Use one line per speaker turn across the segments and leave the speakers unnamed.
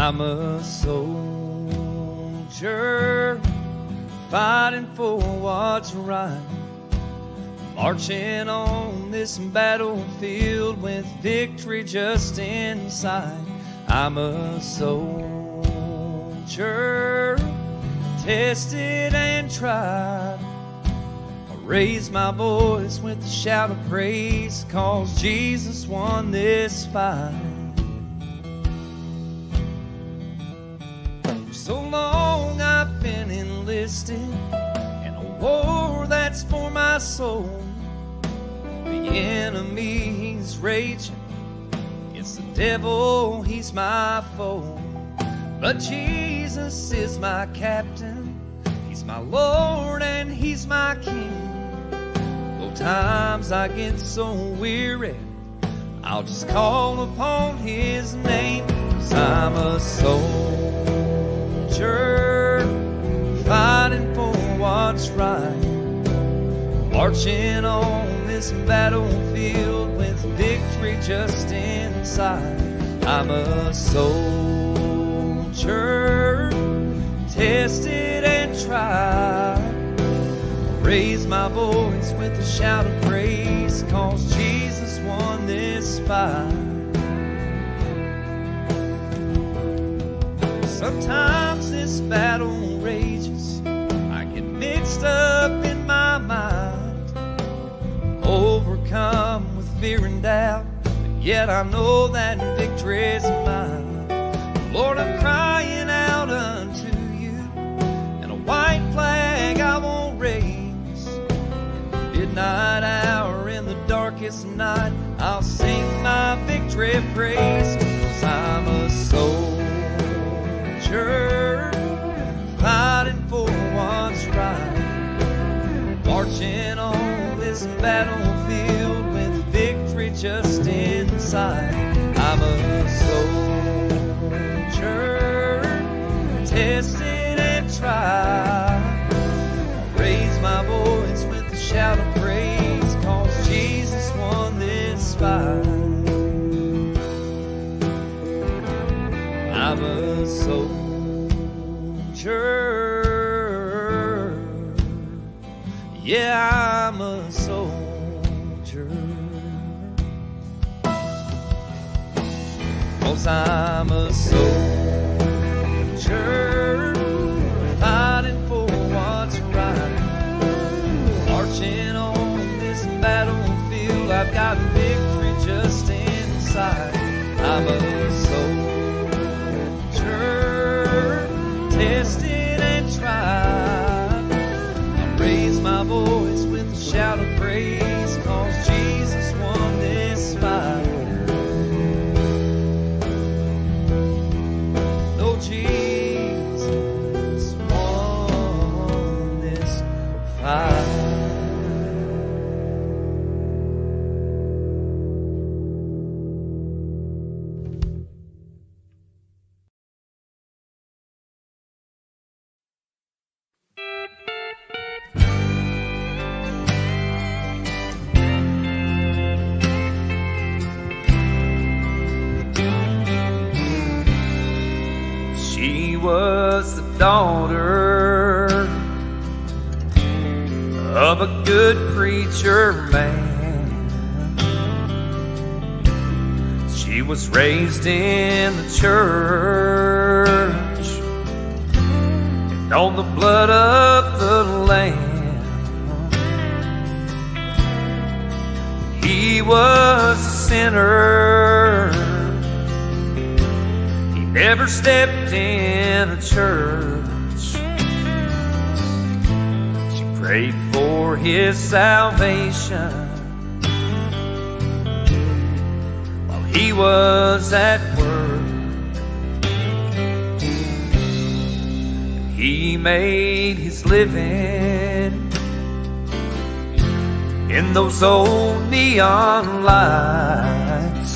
I'm a soldier fighting for what's right, marching on this battlefield with victory just in sight. I'm a soldier, tested and tried. I raise my voice with a shout of praise, 'cause Jesus won this fight. For so long I've been enlisted in a war that's for my soul. The enemy, he's raging. It's the devil, he's my foe. But Jesus is my captain. He's my Lord and he's my King. Though times I get so weary, I'll just call upon his name. 'Cause I'm a soldier fighting for what's right, marching on this battlefield with victory just in sight. I'm a soldier, tested and tried. Raise my voice with a shout of praise, 'cause Jesus won this fight. Sometimes this battle rages, I get mixed up in my mind, overcome with fear and doubt, yet I know that victory's mine. Lord, I'm crying out unto you, and a white flag I won't raise. Midnight hour in the darkest night, I'll sing my victory praise. 'Cause I'm a soldier fighting for what's right, marching on this battlefield with victory just in sight. I'm a soldier, tested and tried. I'll raise my voice with a shout of praise, 'cause Jesus won this fight. I'm a soldier, yeah, I'm a soldier. 'Cause I'm a soldier fighting for what's right, marching on this battlefield. I've got victory just inside. I'm a soldier, tested and tried. I raise my voice with a shout of praise, 'cause Jesus won this fight. Oh, Jesus won this fight. She was the daughter of a good preacher man. She was raised in the church and on the blood of the Lamb. He was a sinner. Never stepped in a church. She prayed for his salvation while he was at work. He made his living in those old neon lights.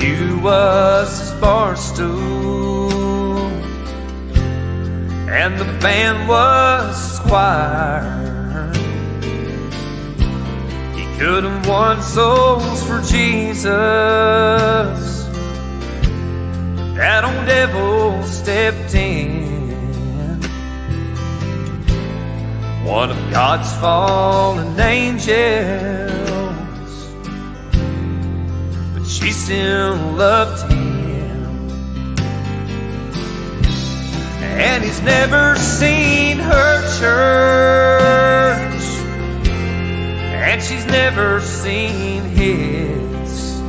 You was his bar stool, and the band was his choir. He could have won souls for Jesus that old devil stepped in. One of God's fallen angels, but she still loved him. And he's never seen her church, and she's never seen his,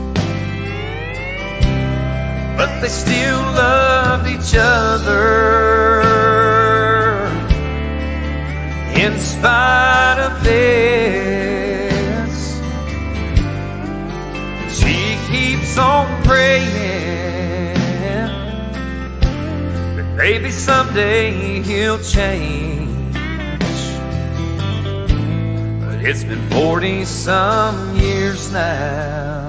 but they still loved each other in spite of this. She keeps on praying that maybe someday he'll change. But it's been 40-some years now,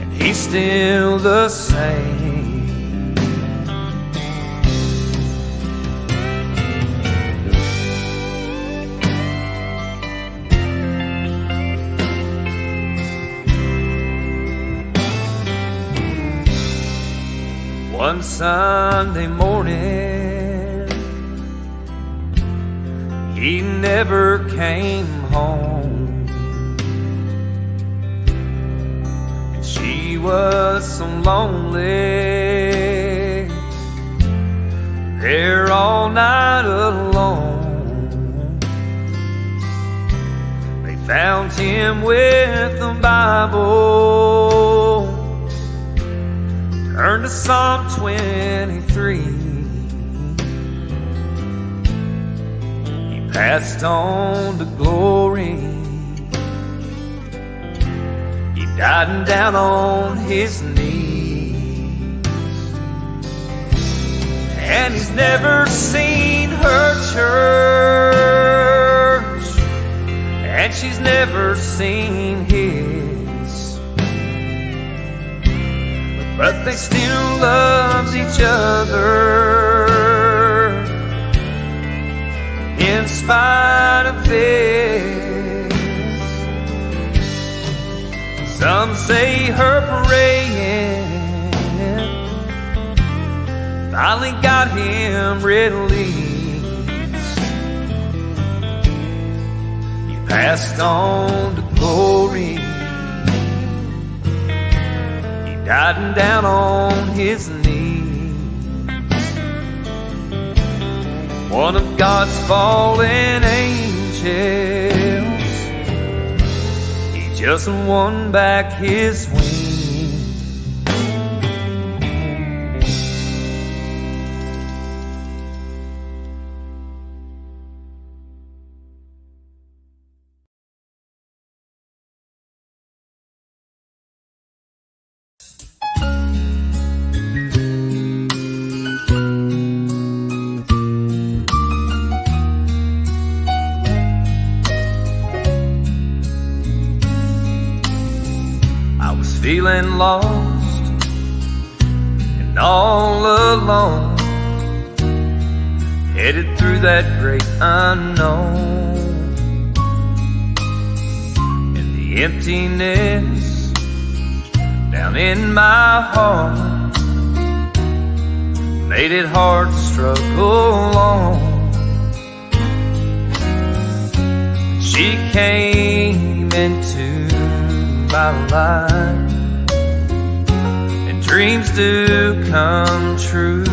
and he's still the same. One Sunday morning, he never came home, and she was so lonely, there all night alone. They found him with the Bible, turn to Psalm 23. He passed on to glory. He died down on his knees. And he's never seen her church, and she's never seen his, but they still loved each other in spite of this. Some say her praying finally got him released. He passed on to glory. Died down on his knees. One of God's fallen angels, he just won back his wings. Feeling lost and all alone, headed through that great unknown, and the emptiness down in my heart made it hard to struggle on. She came into my life, dreams do come true.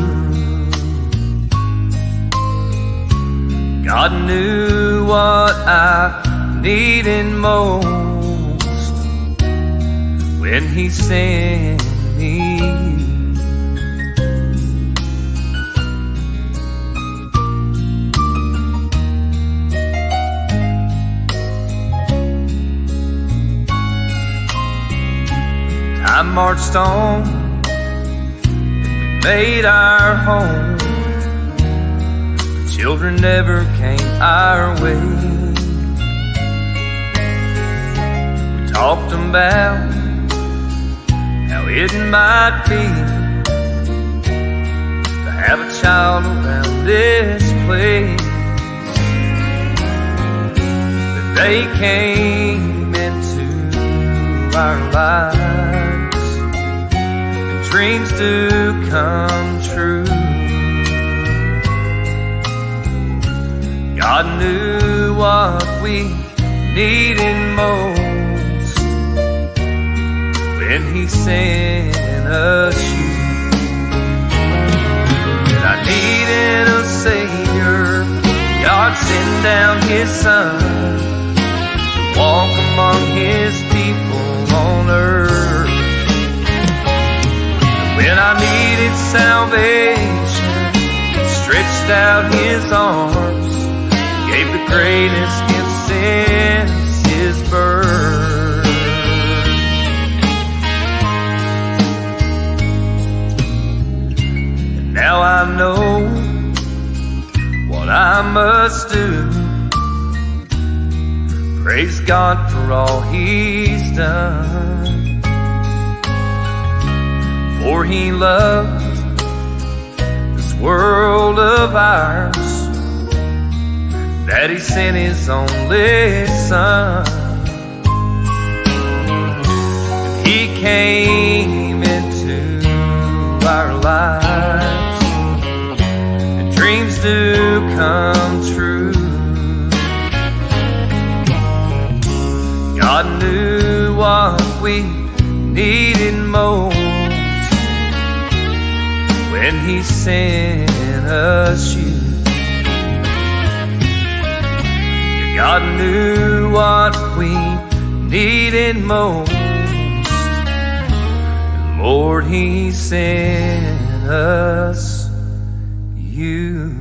God knew what I needed most when He sent me. I marched on, made our home. The children never came our way. We talked about how it might be to have a child around this place. The day came into our lives, dreams do come true. God knew what we needed most when He sent us you. And I needed a Savior. God sent down His Son to walk among His people on earth. And when I needed salvation, He stretched out His arms, gave the greatest gift since His birth. And now I know what I must do. Praise God for all He's done. For He loved this world of ours, that He sent His only Son. And He came into our lives, and dreams do come true. God knew what we needed most when He sent us you. God knew what we needed most, and Lord, He sent us you.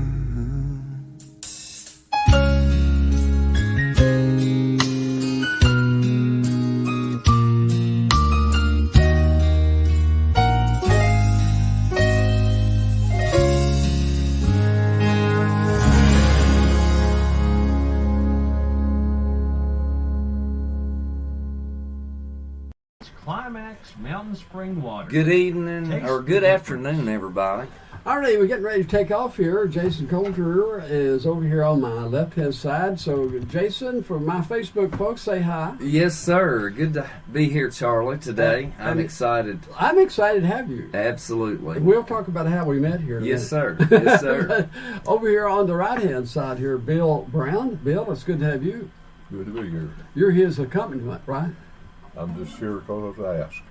Climax Mountain Spring Water.
Good evening, or good afternoon, everybody.
All right, we're getting ready to take off here. Jason Coulter is over here on my left-hand side. So, Jason, for my Facebook folks, say hi.
Yes, sir. Good to be here, Charlie, today. I'm excited.
I'm excited to have you.
Absolutely.
We'll talk about how we met here.
Yes, sir. Yes, sir.
Over here on the right-hand side here, Bill Brown. Bill, it's good to have you.
Good to be here.
You're his accompaniment, right?
I'm just here because I asked.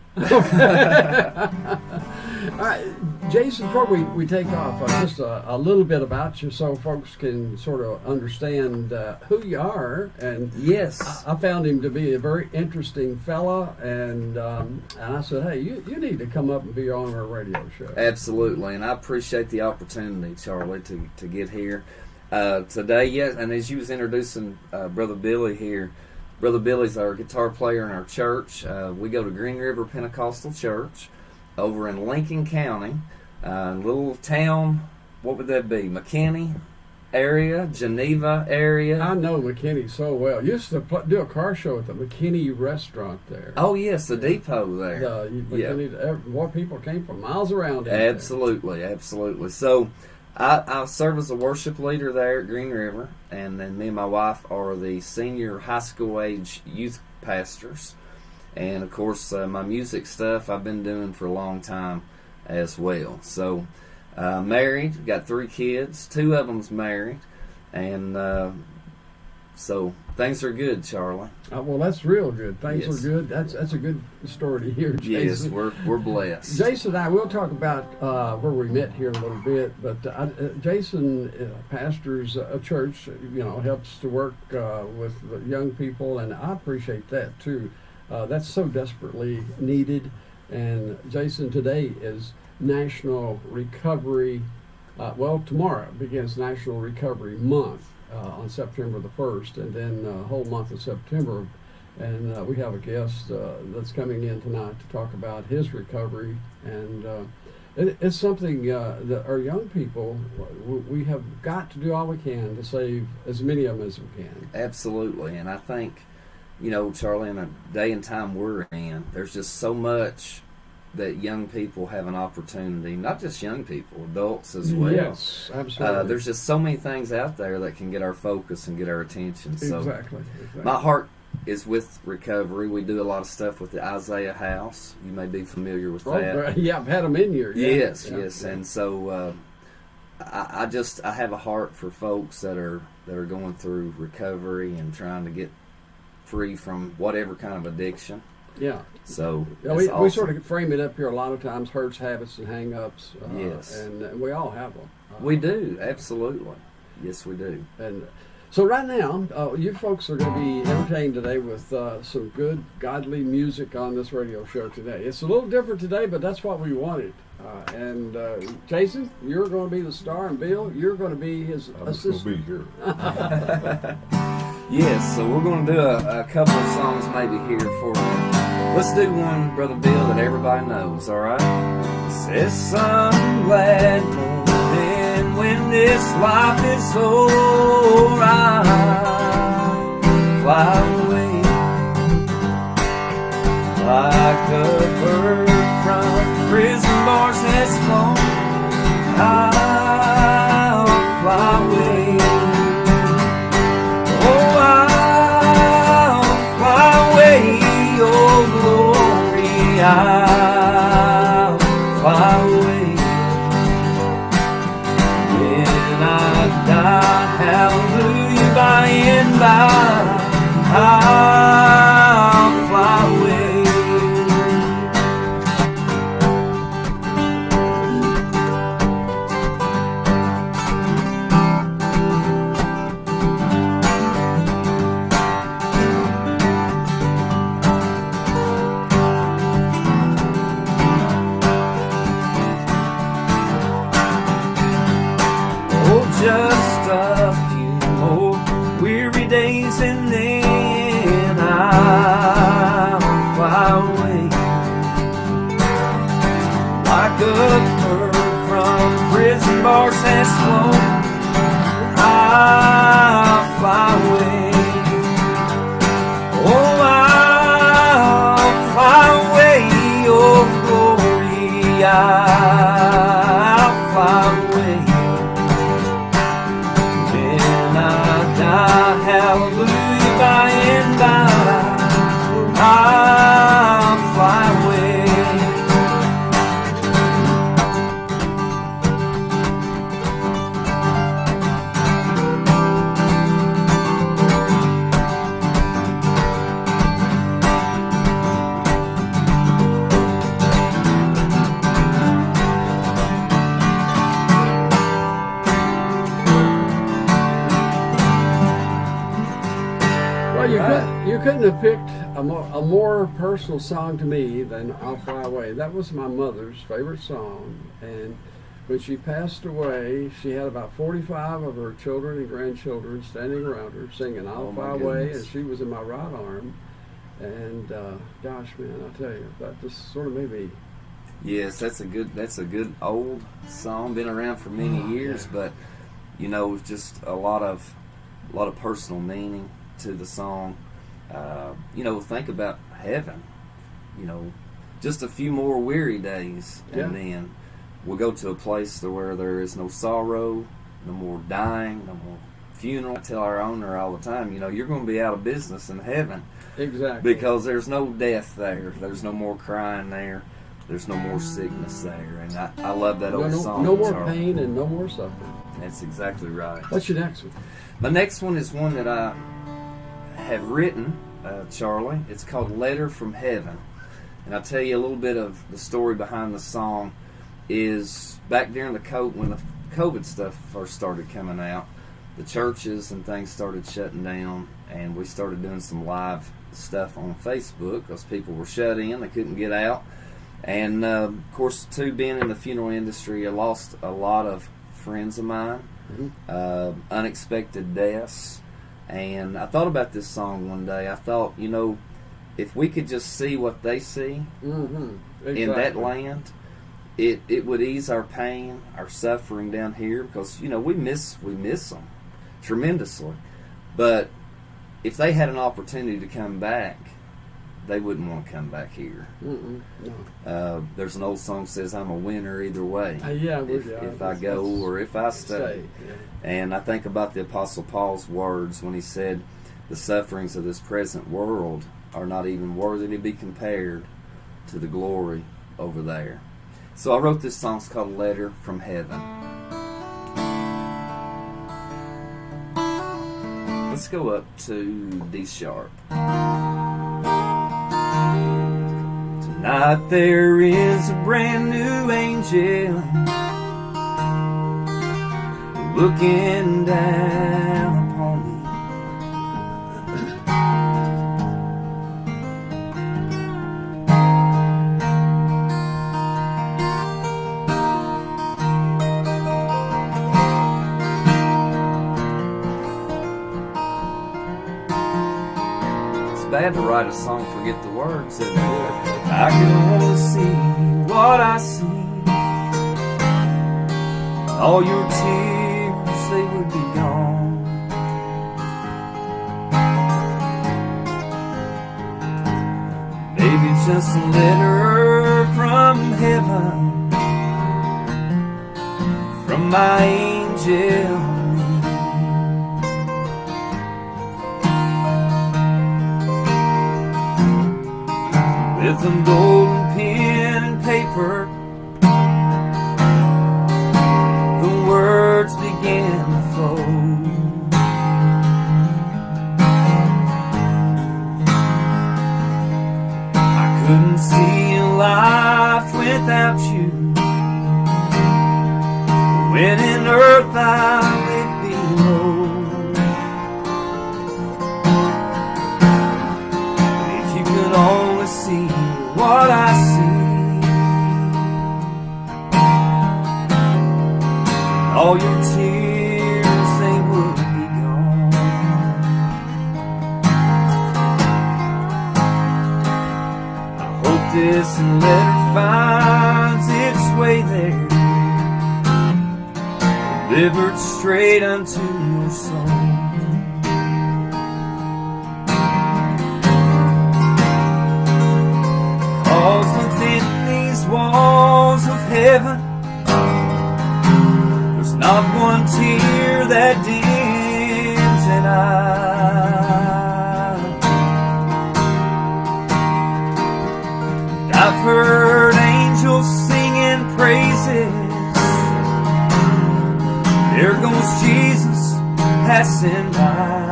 All right, Jason, before we take off, just a little bit about you so folks can sort of understand who you are. And
yes,
I found him to be a very interesting fella, and I said, hey, you need to come up and be on our radio show.
Absolutely, and I appreciate the opportunity, Charlie, to get here today. Yes, and as you was introducing Brother Billy here, Brother Billy's our guitar player in our church. We go to Green River Pentecostal Church over in Lincoln County, little town, what would that be, McKinney area, Geneva area.
I know McKinney so well. Used to do a car show at the McKinney restaurant there.
Oh, yes, the depot there.
McKinney, more people came from miles around.
Absolutely, absolutely. So I serve as a worship leader there at Green River, and then me and my wife are the senior high school age youth pastors. And of course, my music stuff I've been doing for a long time as well. So, married, got 3 kids, 2 of them's married, and so things are good, Charlie.
Well, that's real good. Things
Yes.
are good. That's a good story to hear, Jason.
Yes, we're blessed.
Jason and I will talk about where we met here in a little bit, but Jason pastors a church, helps to work with the young people, and I appreciate that too. That's so desperately needed. And Jason, today is National Recovery, tomorrow begins National Recovery Month on September the 1st, and then the whole month of September. And we have a guest that's coming in tonight to talk about his recovery. And it's something that our young people, we have got to do all we can to save as many of them as we can.
Absolutely. And I think, Charlie, in a day and time we're in, there's just so much that young people have an opportunity, not just young people, adults as well.
Yes, absolutely.
There's just so many things out there that can get our focus and get our attention. So
Exactly.
my heart
is with recovery. We do a lot of stuff with the Isaiah House. You may be familiar with that.
Oh, yeah, I've had them in here. Yeah.
Yes,
Yeah.
yes. And so I have a heart for folks that are going through recovery and trying to get free from whatever kind of addiction.
Yeah.
So
Yeah,
it's
we
awesome.
sort of frame it up here a lot of times, hurts, habits, and hang-ups.
Yes.
And we all have them.
We do, absolutely. Yes, we do.
And so right now, you folks are going to be entertained today with some good, godly music on this radio show today. It's a little different today, but that's what we wanted. And Jason, you're going to be the star, and Bill, you're going to be his
I'm just going to
assistant.
be here.
Yes, so we're going to do a couple of songs maybe here for you. Let's do one, Brother Bill, that everybody knows, all right? It says, some glad morning when this life is over, I fly away like a bird from prison bars has flown. I'll fly away. Oh, I'll fly away, oh glory, I'll fly away. When I die, hallelujah, by and by, I'll fly away. Just a few more weary days and then I'll fly away like a bird from prison bars has flown. I'll fly away. Oh, I'll fly away, oh glory, I'll fly away. Hallelujah, by and by, I'll fly away.
Well, you couldn't have picked a more personal song to me than I'll Fly Away. That was my mother's favorite song, and when she passed away, she had about 45 of her children and grandchildren standing around her singing I'll
Oh, my
Fly Away,
goodness.
and she was in my right arm. And gosh, man, I tell you, that just sort of made me.
Yes, that's a good old song. Been around for many years,
yeah.
but you know, just a lot of personal meaning to the song. You know, think about heaven. You know, just a few more weary days, and
Yeah.
then we'll go to a place where there is no sorrow, no more dying, no more funeral. I tell our owner all the time, you know, you're going to be out of business in heaven
Exactly.
because there's no death there. There's no more crying there. There's no more sickness there. And I love that old song.
no more
Charlie.
pain and no more suffering.
That's exactly right.
What's your next one?
My next one is one that I have written, Charlie. It's called Letter from Heaven. And I'll tell you a little bit of the story behind the song. Is back during when the COVID stuff first started coming out, the churches and things started shutting down, and we started doing some live stuff on Facebook because people were shut in, they couldn't get out. And of course, too, being in the funeral industry, I lost a lot of friends of mine, unexpected deaths. And I thought about this song one day. I thought, you know, if we could just see what they see
Exactly.
in that land, it would ease our pain, our suffering down here, because, you know, we miss them tremendously. But if they had an opportunity to come back, they wouldn't want to come back here.
No.
There's an old song that says, I'm a winner either way. If I go or if I stay.
Yeah.
And I think about the Apostle Paul's words when he said, the sufferings of this present world are not even worthy to be compared to the glory over there. So I wrote this song. It's called Letter from Heaven. Let's go up to D sharp. Tonight there is a brand new angel looking down upon me. Bad to write a song, forget the words, isn't it? I can only see what I see. All your tears, they would be gone. Maybe just a letter from heaven, from my angel. With a golden pen and paper, the words began to flow. I couldn't see a life without you. When in earth I lived below. If you could only see what I see, all your tears, they would be gone. I hope this letter finds its way there, delivered straight unto your soul. Within these walls of heaven, there's not one tear that dims an eye. I've heard angels singing praises. There goes Jesus passing by.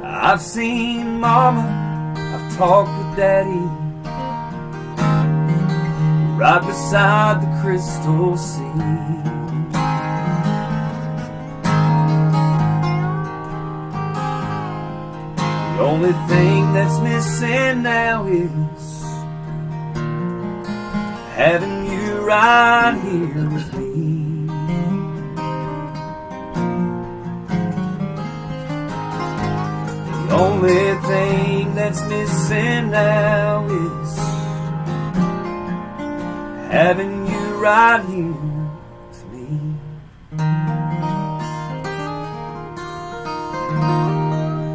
I've seen Mama, I've talked with Daddy, right beside the crystal sea. The only thing that's missing now is having you right here with me. The only thing that's missing now is having you right here with me.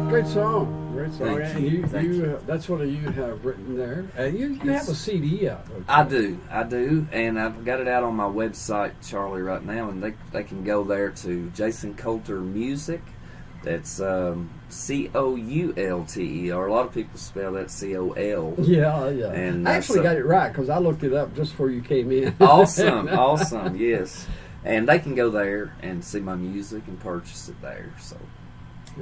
Great song, great song.
Thank
And
you. Thank you.
That's what you have written there. You
Yes.
have a CD out. don't you?
I do, and I've got it out on my website, Charlie, right now, and they can go there to Jason Coulter Music. That's Coulter. A lot of people spell that Col.
Yeah.
And,
I actually
so-
got it right because I looked it up just before you came in.
Awesome, yes. And they can go there and see my music and purchase it there. So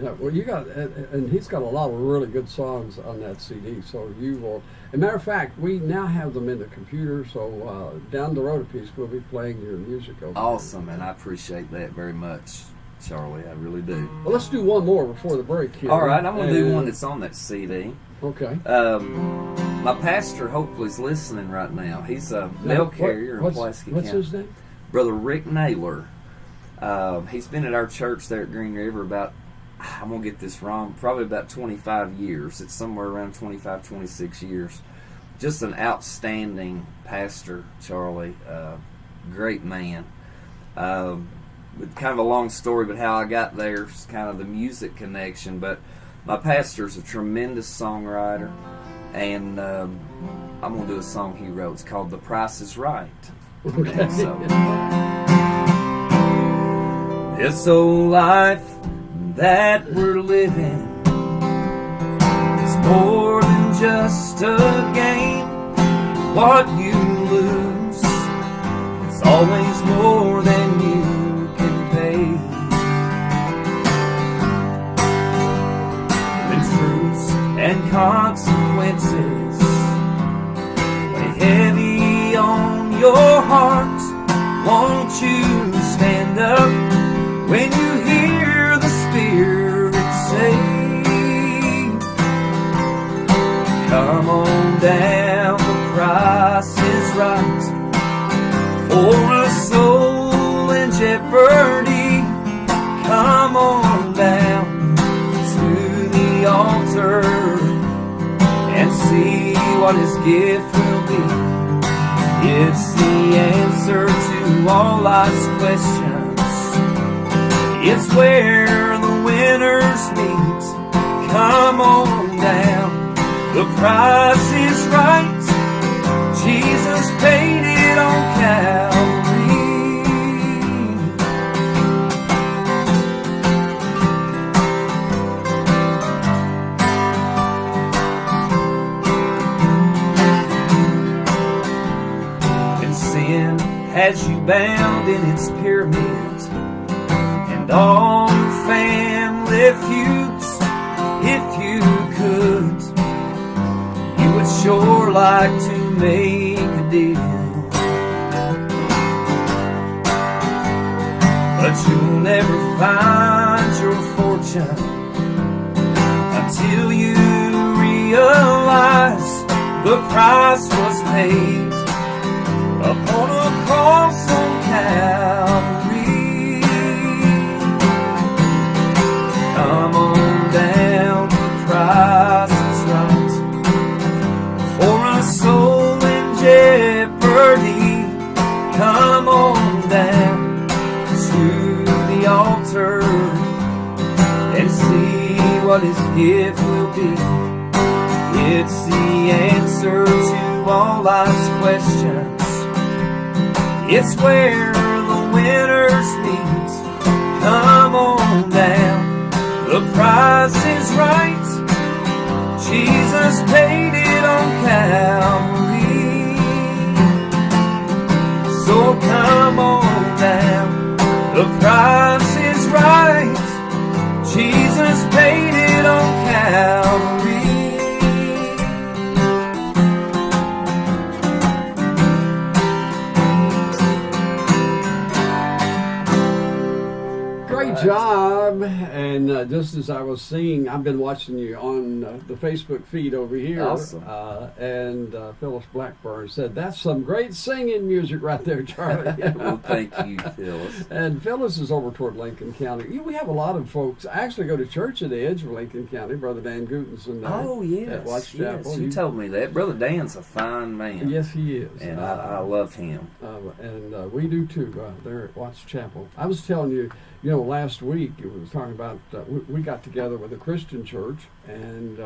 Yeah, well, you got, and he's got a lot of really good songs on that CD. So you will. As a matter of fact, we now have them in the computer. So down the road a piece, we'll be playing your music over there.
awesome, and I appreciate that very much, Charlie. I really do.
Well, let's do one more before the break here.
All right, I'm going to do
And-
one that's on that CD.
Okay.
My pastor hopefully is listening right now. He's a mail carrier in Pulaski
What's
County.
his name?
Brother Rick Naylor. He's been at our church there at Green River about, I'm going to get this wrong, probably about 25 years. It's somewhere around 25, 26 years. Just an outstanding pastor, Charlie. Great man. With kind of a long story, but how I got there is kind of the music connection. But my pastor's a tremendous songwriter, and I'm going to do a song he wrote. It's called The Price is Right.
Okay.
And so, This old life that we're living is more than just a game. What you lose, it's always more than you can pay. When truths and consequences weigh heavy on your heart, won't you stand up when you hear the Spirit say, come on down, the price is right for a soul in jeopardy. Come on down to the altar and see what His gift will be. It's the answer to all life's questions. It's where the winners meet. Come on down, the price is right. Jesus paid it on Calvary. And sin has you bound in its pyramid, and all your family feuds. If you could, you would sure like to make a deal, but you'll never find your fortune until you realize the price was paid upon a cross on Calvary. Come on down, the price is right for a soul in jeopardy. Come on down to the altar and see what His gift will be. It's the answer to all life's questions. It's where the winners meet. Come on down, the price is right. Jesus paid it on Calvary. So come on down, the price is right. Jesus paid it on Calvary.
Great job. And just as I was seeing, I've been watching you on the Facebook feed over here.
Awesome.
And Phyllis Blackburn said, that's some great singing music right there, Charlie.
Well, thank you, Phyllis.
And Phyllis is over toward Lincoln County. We have a lot of folks. I actually go to church at the edge of Lincoln County. Brother Dan Gutenson there.
Oh, yes.
At Watts
Yes,
Chapel.
you told me that. Brother Dan's a fine man.
Yes, he is.
And I love him.
And we do too there at Watts Chapel. I was telling you, last week we was talking about we got together with a Christian church and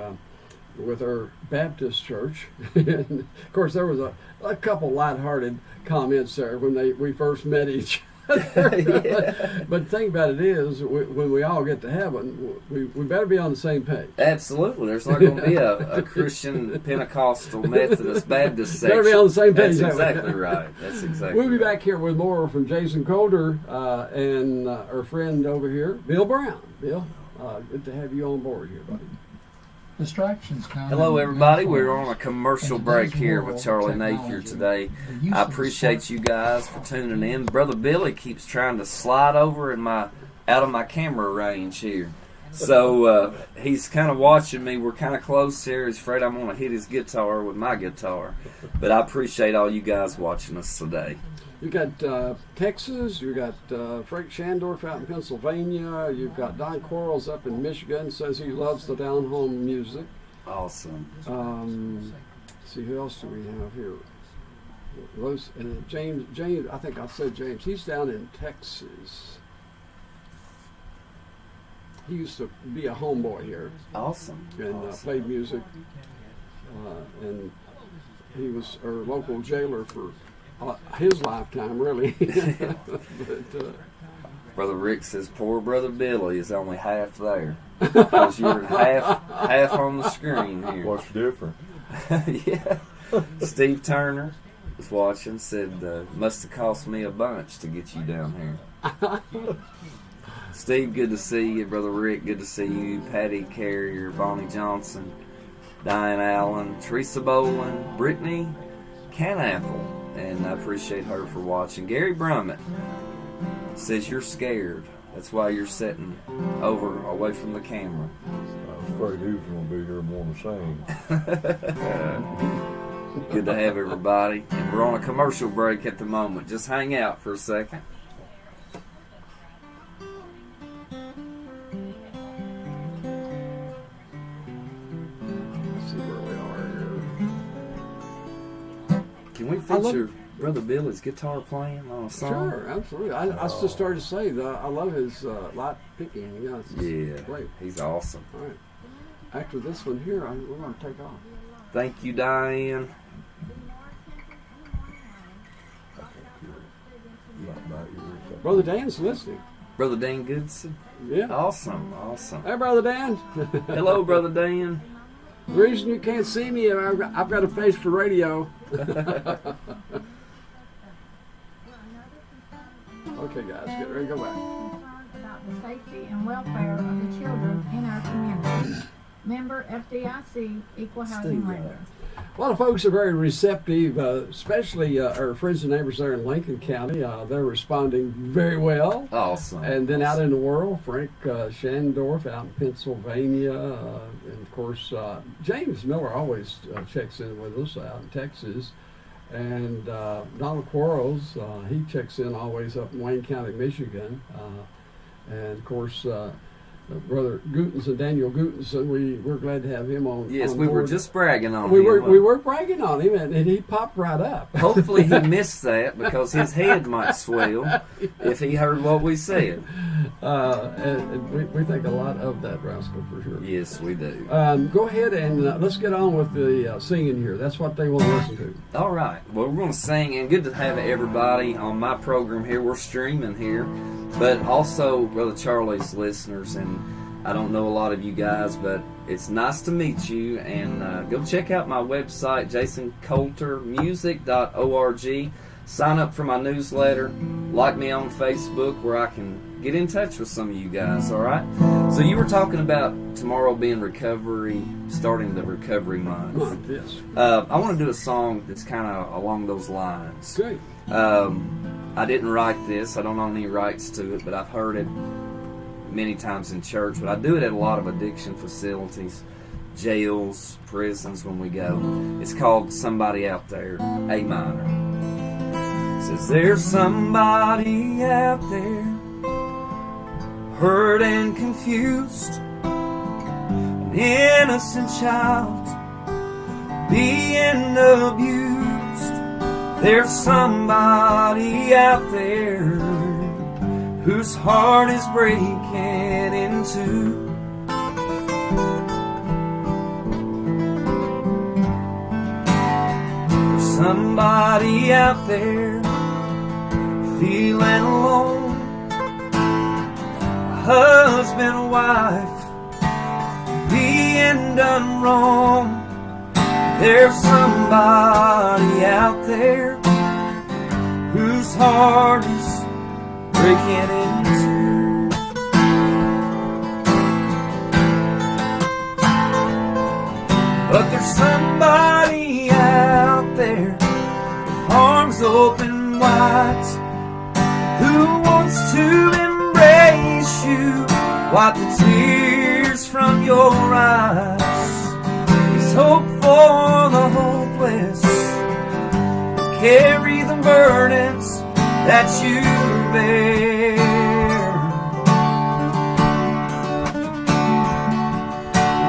with our Baptist church. And of course, there was a couple lighthearted comments there when we first met each other.
Yeah.
But the thing about it is, when we all get to heaven, we better be on the same page.
Absolutely. There's not going to be a Christian, Pentecostal, Methodist, Baptist section.
Better be on the same page.
That's exactly right. That's exactly
We'll be
right.
back here with more from Jason Coulter and our friend over here, Bill Brown. Bill, good to have you on board here, buddy.
Distractions come.
Hello, everybody. We're on a commercial break here with Charlie Napier today. I appreciate you guys for tuning in. Brother Billy keeps trying to slide over out of my camera range here. So he's kind of watching me. We're kind of close here. He's afraid I'm going to hit his guitar with my guitar. But I appreciate all you guys watching us today.
You got Texas, you got Frank Shandorf out in Pennsylvania, you've got Don Quarles up in Michigan, says he loves the down-home music.
Awesome.
See, who else do we have here? James, I think I said James, he's down in Texas. He used to be a homeboy here.
Awesome.
And
Awesome.
played music, and he was our local jailer for his lifetime, really. But
Brother Rick says, poor Brother Billy is only half there. Because you're half on the screen here.
What's different?
Yeah. Steve Turner was watching, said, must have cost me a bunch to get you down here. Steve, good to see you. Brother Rick, good to see you. Patty Carrier, Bonnie Johnson, Diane Allen, Teresa Boland, Brittany Canapple, and I appreciate her for watching. Gary Brummett says you're scared. That's why you're sitting away from the camera.
I was afraid he was going to be here more to sing.
Good to have everybody. And we're on a commercial break at the moment. Just hang out for a second.
Let's see where we are here.
Can we feature Brother Billy's guitar playing on a song?
Sure, absolutely. I just started to say that I love his light picking. You know, it's
Yeah,
great.
he's awesome.
All right. After this one here, we're going to take off.
Thank you, Diane.
Brother Dan's listening.
Brother Dan Goodson.
Yeah.
Awesome.
Hey, Brother Dan.
Hello, Brother Dan.
The reason you can't see me, I've got a face for radio. Okay, guys, get ready to go back.
About the safety and welfare of the children in our community. Member FDIC, Equal Housing Lender.
A lot of folks are very receptive, especially our friends and neighbors there in Lincoln County. They're responding very well.
Awesome.
And then out in the world, Frank Shandorf out in Pennsylvania. And of course, James Miller always checks in with us out in Texas. And Donald Quarles, he checks in always up in Wayne County, Michigan. And of course, Brother Gutenson, Daniel Gutenson, we're glad to have him on.
Yes,
on
we were
board.
just bragging on
We
him.
were bragging on him, and he popped right up.
Hopefully he missed that because his head might swell if he heard what we said.
And we think a lot of that rascal for sure.
Yes, we do.
Go ahead and let's get on with the singing here. That's what they want to listen to.
All right. Well, we're going to sing, and good to have everybody on my program here. We're streaming here, but also Brother Charlie's listeners. And I don't know a lot of you guys, but it's nice to meet you. And go check out my website, jasoncoultermusic.org. Sign up for my newsletter. Like me on Facebook where I can get in touch with some of you guys, all right? So you were talking about tomorrow being recovery, starting the recovery month.
Yes.
I want to do a song that's kind of along those lines.
Great.
I didn't write this. I don't own any rights to it, but I've heard it many times in church. But I do it at a lot of addiction facilities, jails, prisons when we go. It's called Somebody Out There, A minor. It says, there's somebody out there, hurt and confused, an innocent child being abused. There's somebody out there whose heart is breaking in two. There's somebody out there feeling alone, a husband, a wife being done wrong. There's somebody out there whose heart is breaking in two. But there's somebody out there with arms open wide who wants to embrace you, wipe the tears from your eyes. He's hope for the hopeless, carry the burdens that you bear.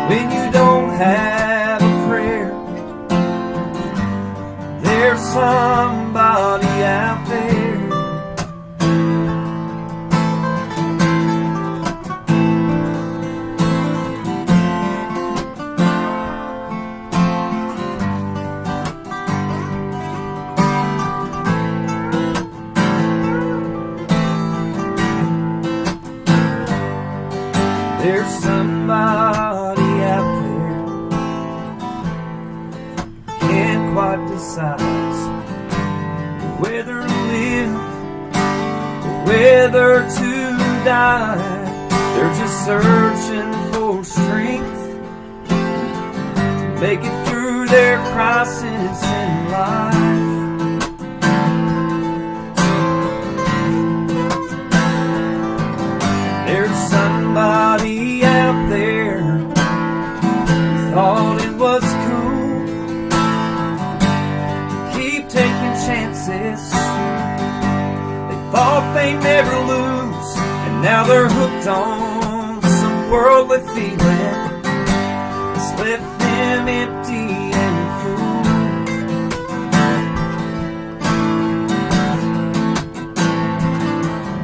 When you don't have a prayer, there's somebody out there. decides whether to live or whether to die. They're just searching for strength to make it through their crisis in life. There's somebody out there who thought it was cool to keep taking chances. They thought they'd never lose, and now they're hooked on some worldly feeling that's left them empty and full.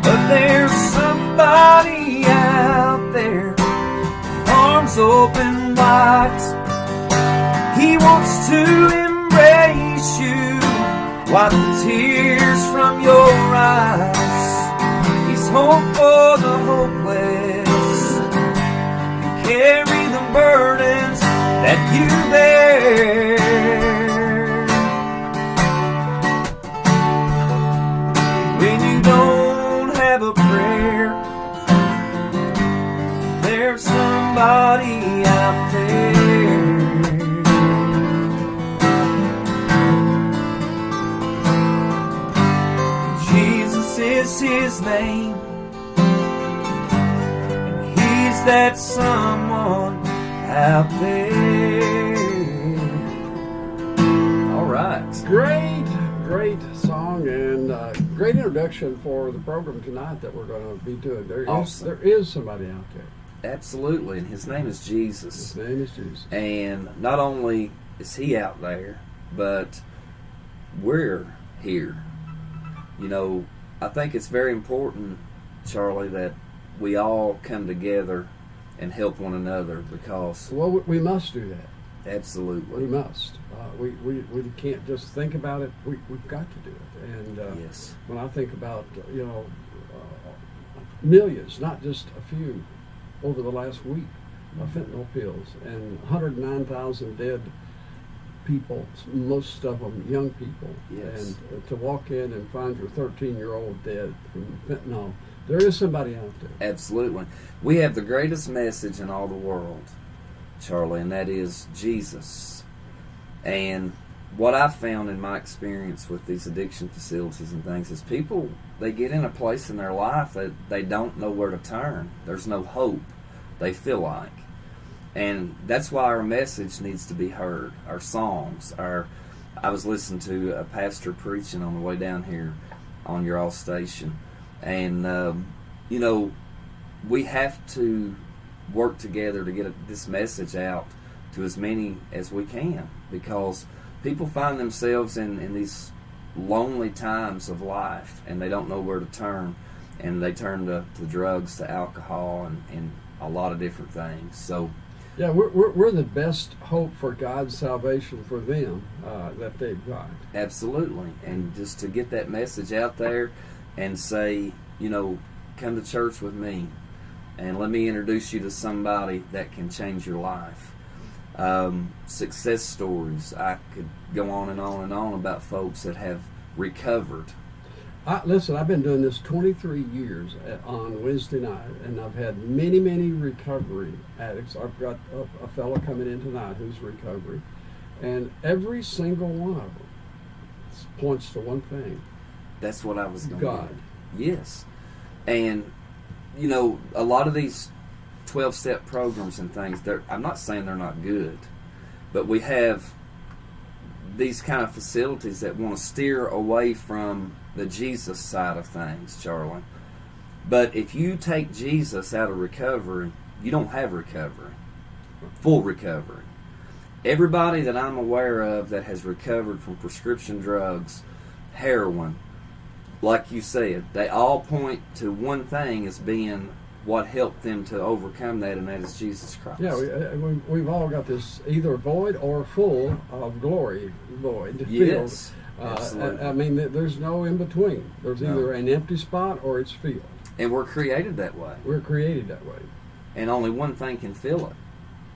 But there's somebody out there, arms open wide. He wants to embrace you, wipe the tears from your eyes. He's hope for the hopeless. You carry the burdens that you bear. When you don't have a prayer, there's somebody out there. Jesus is his name, and he's that someone out there. All right.
Great song, and great introduction for the program tonight that we're going to be doing.
Awesome.
There is somebody out there.
Absolutely, and his name is Jesus.
His name is Jesus.
And not only is he out there, but we're here. You know, I think it's very important, Charlie, that we all come together and help one another, because
Well, we must do that.
absolutely,
We must. We can't just think about it. We've got to do it. And
yes,
when I think about, millions, not just a few, over the last week, fentanyl pills, and 109,000 dead people, most of them young people.
Yes.
And to walk in and find your 13-year-old dead from fentanyl, there is somebody out there.
absolutely. We have the greatest message in all the world, Charlie, and that is Jesus. And what I've found in my experience with these addiction facilities and things is people, they get in a place in their life that they don't know where to turn. There's no hope, they feel like. And that's why our message needs to be heard. Our songs, I was listening to a pastor preaching on the way down here on your all station. And, we have to work together to get this message out to as many as we can, because people find themselves in these lonely times of life, and they don't know where to turn, and they turn to drugs, to alcohol, and a lot of different things. So
Yeah, we're the best hope for God's salvation for them that they've got.
absolutely, and just to get that message out there and say, come to church with me, and let me introduce you to somebody that can change your life. Success stories. I could go on and on and on about folks that have recovered.
Listen, I've been doing this 23 years on Wednesday night, and I've had many recovery addicts. I've got a fellow coming in tonight who's recovery, and every single one of them points to one thing.
That's what I was going
God.
to do. Yes. And, a lot of these 12-step programs and things, I'm not saying they're not good, but we have these kind of facilities that want to steer away from the Jesus side of things, Charlie. But if you take Jesus out of recovery, you don't have recovery, full recovery. Everybody that I'm aware of that has recovered from prescription drugs, heroin, like you said, they all point to one thing as being what helped them to overcome that, and that is Jesus Christ.
Yeah, we've all got this either void or full of glory void.
Yes,
filled.
absolutely.
I mean, there's no in between. There's either an empty spot or it's filled.
And we're created that way.
We're created that way.
And only one thing can fill it,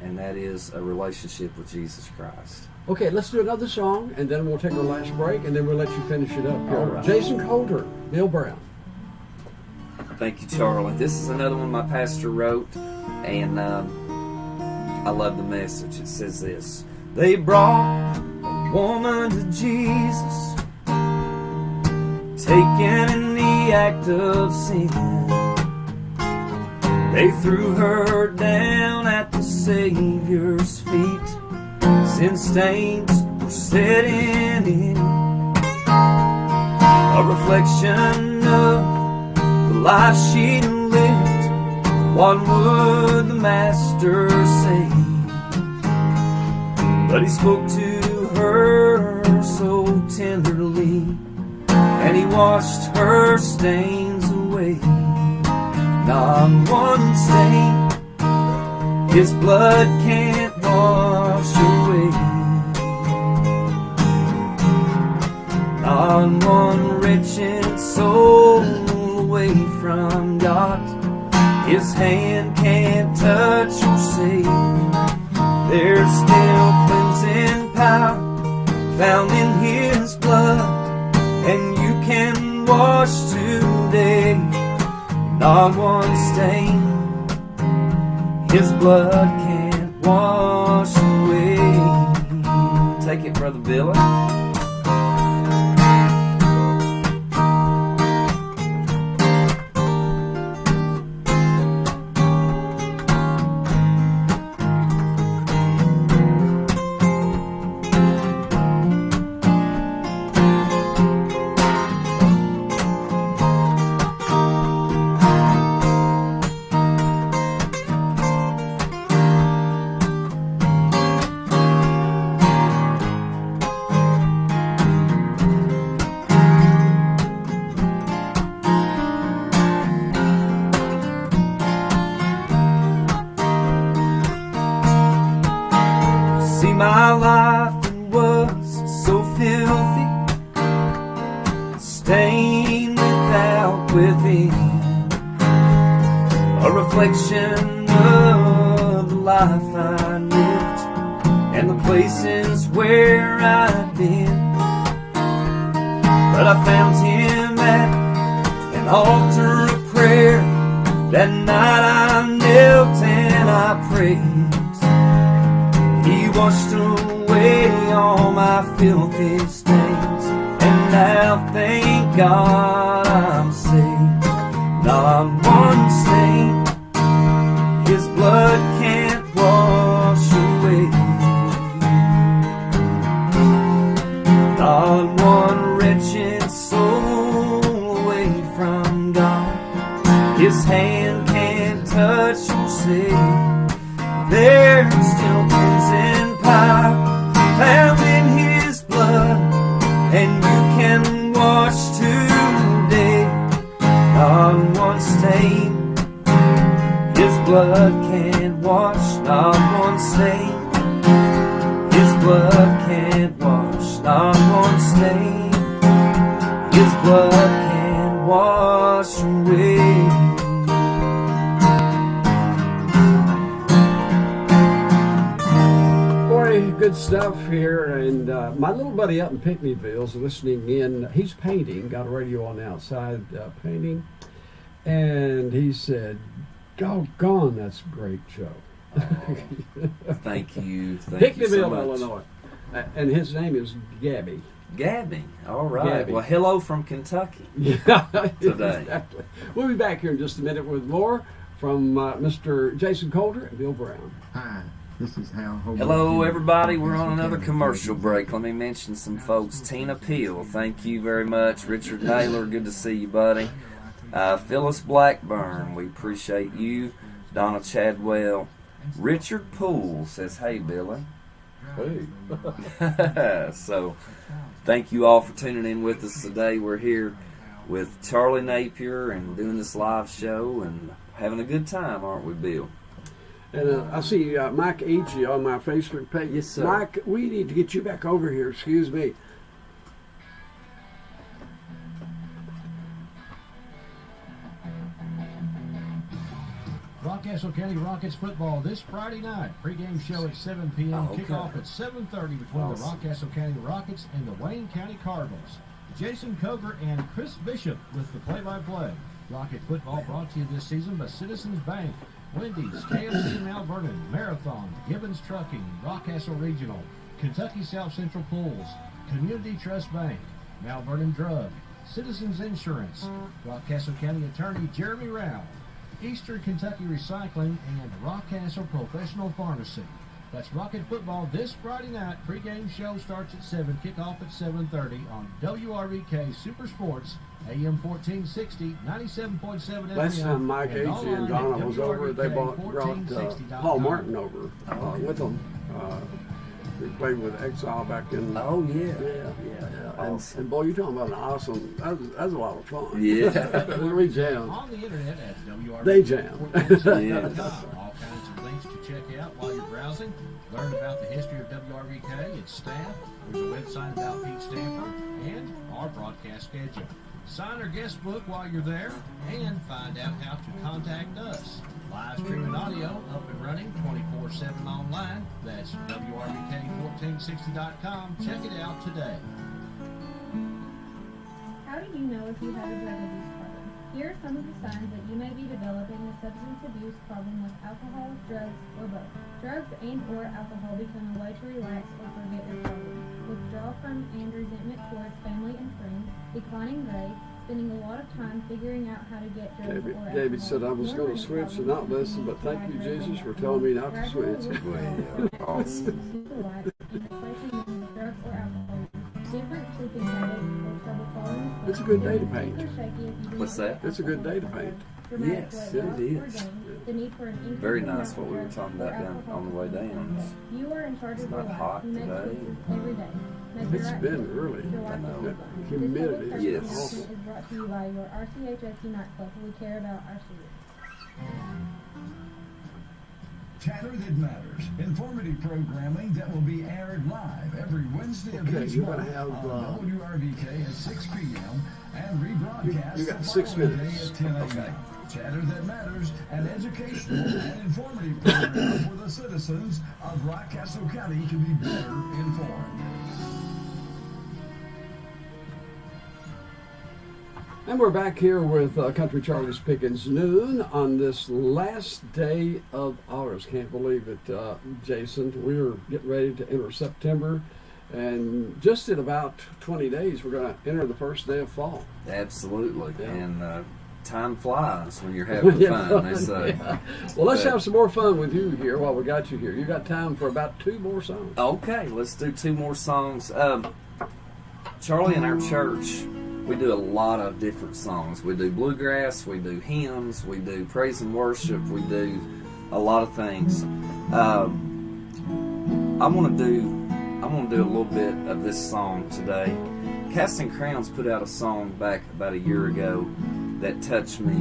and that is a relationship with Jesus Christ.
Okay, let's do another song, and then we'll take our last break, and then we'll let you finish it up here.
All right.
Jason Coulter, Bill Brown.
Thank you, Charlie. This is another one my pastor wrote, and I love the message. It says this: they brought a woman to Jesus, taken in the act of sin. They threw her down at the Savior's feet. Sin stains were setting in, a reflection of the life she lived. What would the Master say? But he spoke to her so tenderly, and he washed her stains away. Not one stain his blood can't wash away. Not one wretched soul away from God his hand can't touch or save. There's still cleansing power found in his blood, and you can wash today. Not one stain his blood can't wash away. Take it, Brother Billy. My life was so filthy, stained without within, a reflection of the life I lived and the places where I've been. But I found him at an altar of prayer. That night I knelt and I prayed. He washed away all my filthy stains, and now thank God I'm saved. Not one stain his blood can't wash away. Not one wretched soul away from God his hand can't touch or save. There's still cleansing power found in his blood, and you can wash today. Not one stain his blood can't wash. Not one stain his blood can't wash. Not one stain his blood can't wash away.
Good stuff here, and my little buddy up in Pinckneyville's listening in. He's painting, got a radio on the outside painting, and he said, "Doggone, that's a great show."
Thank you. Thank you so
Pinckneyville,
much.
Illinois, and his name is Gabby.
Gabby. All right.
Gabby.
Well, hello from Kentucky.
Yeah,
Today.
exactly. We'll be back here in just a minute with more from Mr. Jason Coulter and Bill Brown.
Hi, this is Hal Hogan.
Hello, everybody. We're on another commercial break. Let me mention some folks. Tina Peel, thank you very much. Richard Naylor, good to see you, buddy. Phyllis Blackburn, we appreciate you. Donna Chadwell. Richard Poole says, "Hey, Billy."
Hey.
So, thank you all for tuning in with us today. We're here with Charlie Napier and doing this live show and having a good time, aren't we, Bill?
And I see Mike Eachie on my Facebook page.
Yes, sir.
Mike, we need to get you back over here. Excuse me.
Rock
Rockcastle County Rockets football this Friday night. Pre-game show at 7 p.m.
Oh, okay.
Kickoff at 7:30 between the Rockcastle County Rockets and the Wayne County Cardinals. Jason Coger and Chris Bishop with the play-by-play. Rocket football brought to you this season by Citizens Bank, Wendy's, KFC Mount Vernon, Marathon, Gibbons Trucking, Rockcastle Regional, Kentucky South Central Pools, Community Trust Bank, Mount Vernon Drug, Citizens Insurance, Rockcastle County Attorney Jeremy Rao, Eastern Kentucky Recycling, and Rockcastle Professional Pharmacy. That's Rocket football this Friday night. Pre-game show starts at 7, kickoff at 7:30 on WRVK Super Sports, AM 1460, 97.7 FM.
Last time Mike
and
H.
online
and
at
Donna was over, they brought
1460.com.
Paul Martin over with them. We played with Exile back in.
Oh, yeah.
Yeah.
Awesome.
And boy, you're talking about an awesome. That was a lot of fun.
Yeah.
We jammed.
On the internet at WRVK.
They jammed.
Yes.
All kinds of things to check out while you're browsing. Learn about the history of WRVK, its staff. There's a website about Pete Stanford and our broadcast schedule. Sign our guest book while you're there and find out how to contact us. Live streaming audio up and running 24/7 online. That's WRVK1460.com. Check it out today.
How do you know if you have a drug abuse problem? Here are some of the signs that you may be developing a substance abuse problem with alcohol, drugs, or both. Drugs and/or alcohol become a way to relax or forget your problem. Withdrawal from and resentment towards family and friends, declining grades, spending a lot of time figuring out how to get drugs or alcohol.
David said I was going to switch and not listen, but thank you, Jesus, for telling me not to switch.
Awesome.
Different sleeping habits or trouble falling asleep.
It's a good day to paint.
What's that?
It's a good day to paint.
Yes, it is.
The need for an increase
Very
in
nice what we were
drugs
talking
or
about down
alcohol
on the way down.
consumption. You are in charge
It's
of your
not
life.
hot
You make
today.
choices every day. Make the
It's
right
been
choice.
really.
Your life
I know.
will be fine.
Humidity
This
is
Yes.
public
awful.
service is brought to you by your RCHSC nightclub. We care about our students.
Chatter That Matters, informative programming that will be aired live every Wednesday of
Okay,
each
you're gonna
month
have,
on WRVK at 6 p.m. and rebroadcast
You got
the
6
following
minutes.
day at 10 a.m.
Okay.
Chatter That Matters, an educational and informative program where the citizens of Rockcastle County can be better informed.
And we're back here with Country Charlie's Pickens Noon on this last day of August. Can't believe it, Jason. We're getting ready to enter September. And just in about 20 days, we're going to enter the first day of fall.
Absolutely.
Yeah.
And time flies when you're having fun, they say.
Yeah. Well, let's have some more fun with you here while we got you here. You got time for about 2 more songs.
Okay, let's do 2 more songs. Charlie, in our church, we do a lot of different songs. We do bluegrass, we do hymns, we do praise and worship, we do a lot of things. I want to do a little bit of this song today. Casting Crowns put out a song back about a year ago that touched me,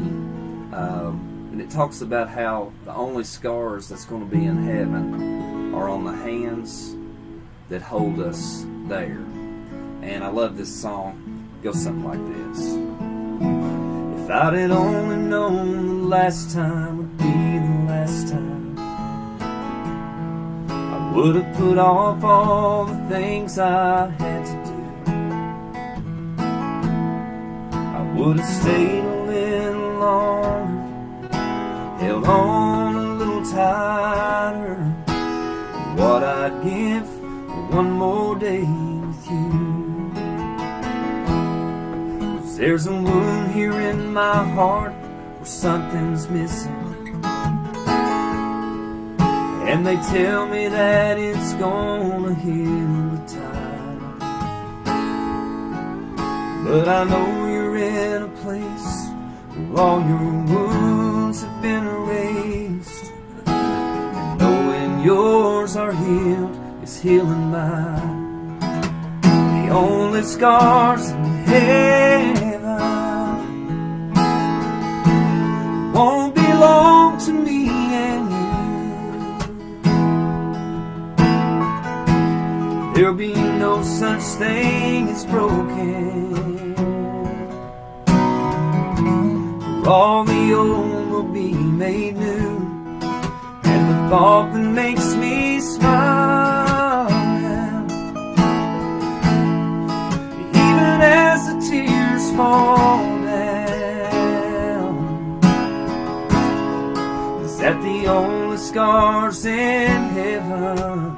and it talks about how the only scars that's going to be in heaven are on the hands that hold us there. And I love this song. It goes something like this. If I'd had only known the last time would be the last time, I would have put off all the things I had to do. I would have stayed a little longer, held on a little tighter, what I'd give for one more day with you. There's a wound here in my heart where something's missing, and they tell me that it's gonna heal with time. But I know you're in a place where all your wounds have been erased, and knowing yours are healed is healing mine. The only scars in heaven won't belong to me and you. There'll be no such thing as broken, for all the old will be made new. and the thought that makes me smile, even as the tears fall down, is that the only scars in heaven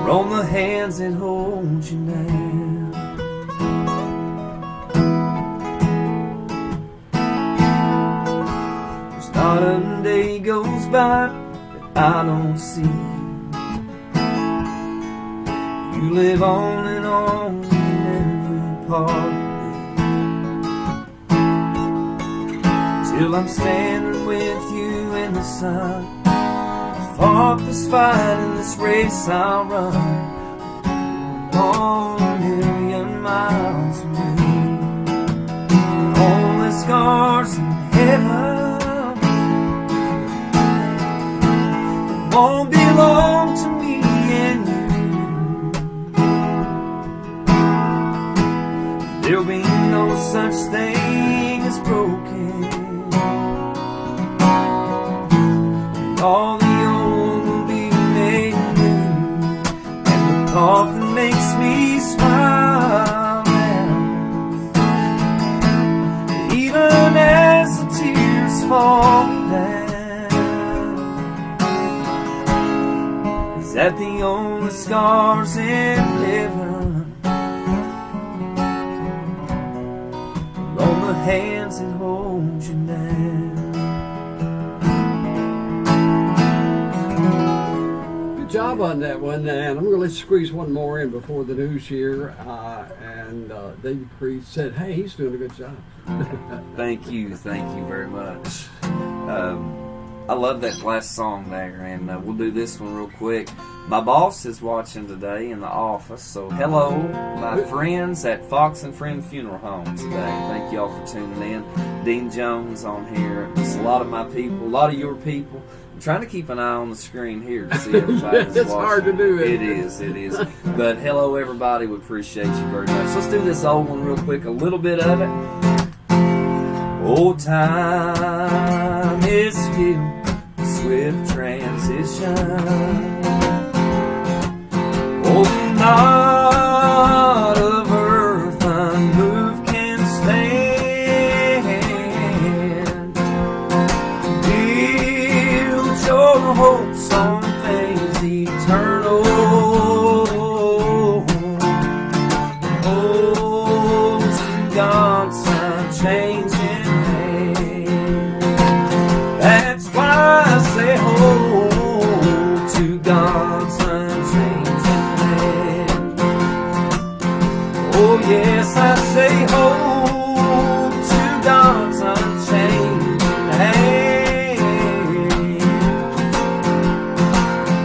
are on the hands that hold you now. Not a day goes by that I don't see you live on in every part of me, till I'm standing with you in the sun. I fought this fight in this race I'll run, 1,000,000 miles away. Only scars in heaven won't belong to me and you. There'll be no such thing as broken, and all the old will be made new, and the thought that makes me smile now, even as the tears fall down, that the only scars in heaven are on the hands that hold you now.
Good job on that one, and I'm going to squeeze one more in before the news here. And David Creed said, "Hey, he's doing a good job."
Thank you very much. I love that last song there, and we'll do this one real quick. My boss is watching today in the office, so hello, my friends at Fox and Friend Funeral Home today. Thank you all for tuning in. Dean Jones on here. Just a lot of my people, a lot of your people. I'm trying to keep an eye on the screen here to see everybody that's
It's
watching.
hard to do,
It is. But hello, everybody. We appreciate you very much. Let's do this old one real quick, a little bit of it. Old time is filled with swift transition. Oh, not of earth unmoved can stand. Build your hopes on things eternal. Hold to God's unchanging hand. That's why I say hold to God's unchanging hand. Oh yes, I say hold to God's unchanging hand.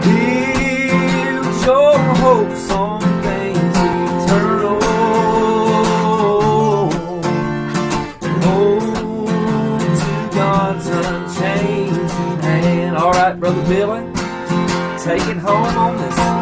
Build your hopes on things eternal. Hold to God's unchanging hand. All right, Brother Billy, take it home on this one.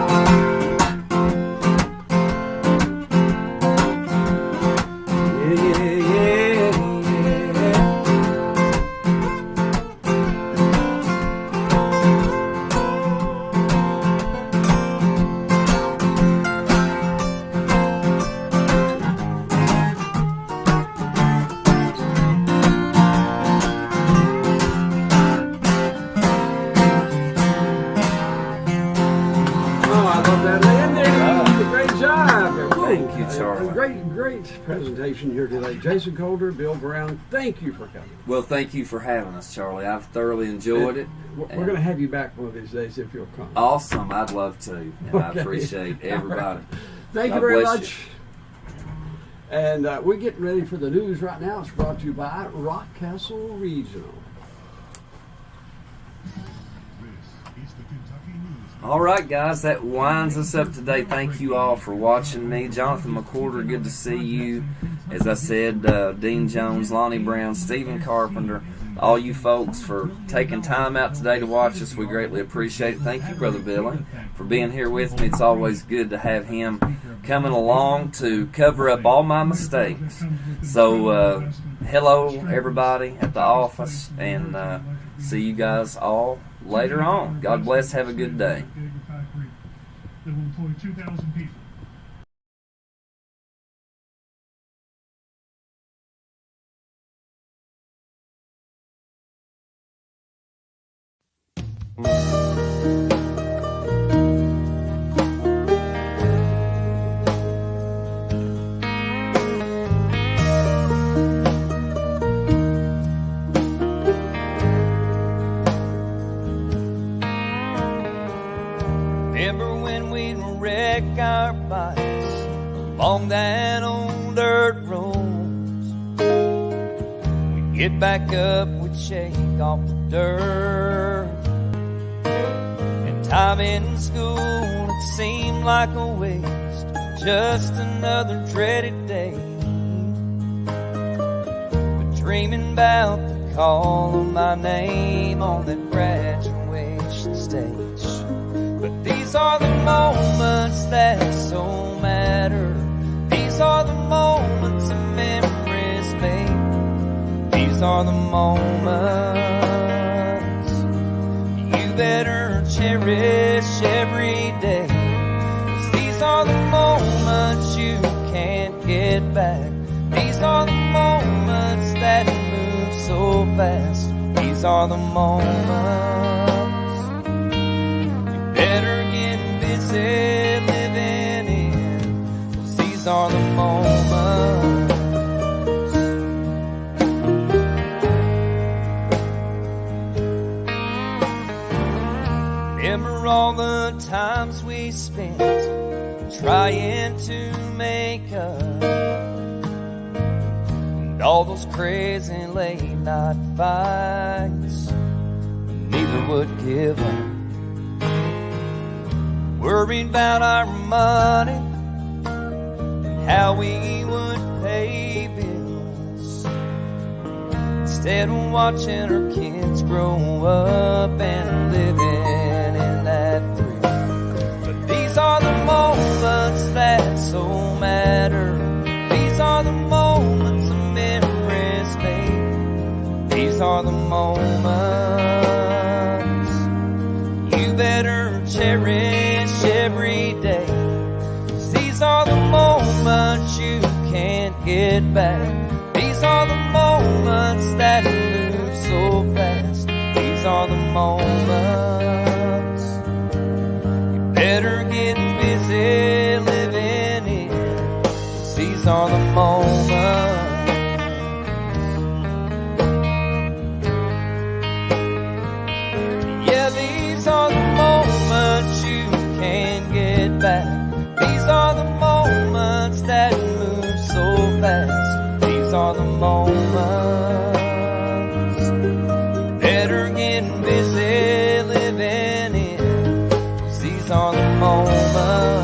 Great presentation here today. Jason Calder, Bill Brown, thank you for coming.
Well, thank you for having us, Charlie. I've thoroughly enjoyed it.
We're going to have you back one of these days if you'll come.
Awesome. I'd love to. And
Okay.
I appreciate everybody.
Thank you
God
very
bless
much. And we're getting ready for the news right now. It's brought to you by Rockcastle Regional.
All right, guys, that winds us up today. Thank you all for watching me. Jonathan McWhorter, good to see you. As I said, Dean Jones, Lonnie Brown, Stephen Carpenter, all you folks for taking time out today to watch us. We greatly appreciate it. Thank you, Brother Billy, for being here with me. It's always good to have him coming along to cover up all my mistakes. So hello, everybody at the office, and see you guys all later on. God bless. Have a good day.
That will employ 2,000 people.
Remember when we'd wreck our bikes along that old dirt road? We'd get back up, we'd shake off the dirt. And time in school, it seemed like a waste, just another dreaded day. But dreaming about the call of my name on that graduation stage. But these are the moments that so matter. These are the moments of memories made. These are the moments you better cherish every day. 'Cause these are the moments you can't get back. These are the moments that move so fast. These are the moments better get busy living in. 'Cause these are the moments. Remember all the times we spent trying to make up, and all those crazy late night fights, neither would give up. Worried about our money, how we would pay bills, instead of watching our kids grow up and living in that thrill. But these are the moments that so matter. These are the moments of memories made. These are the moments you better cherish every day. 'Cause these are the moments you can't get back. These are the moments that move so fast. These are the moments you better get busy living in. 'Cause these are the moments. Yeah, these are the moments you can't get back. These are the moments that move so fast. These are the moments better get busy living in. 'Cause these are the moments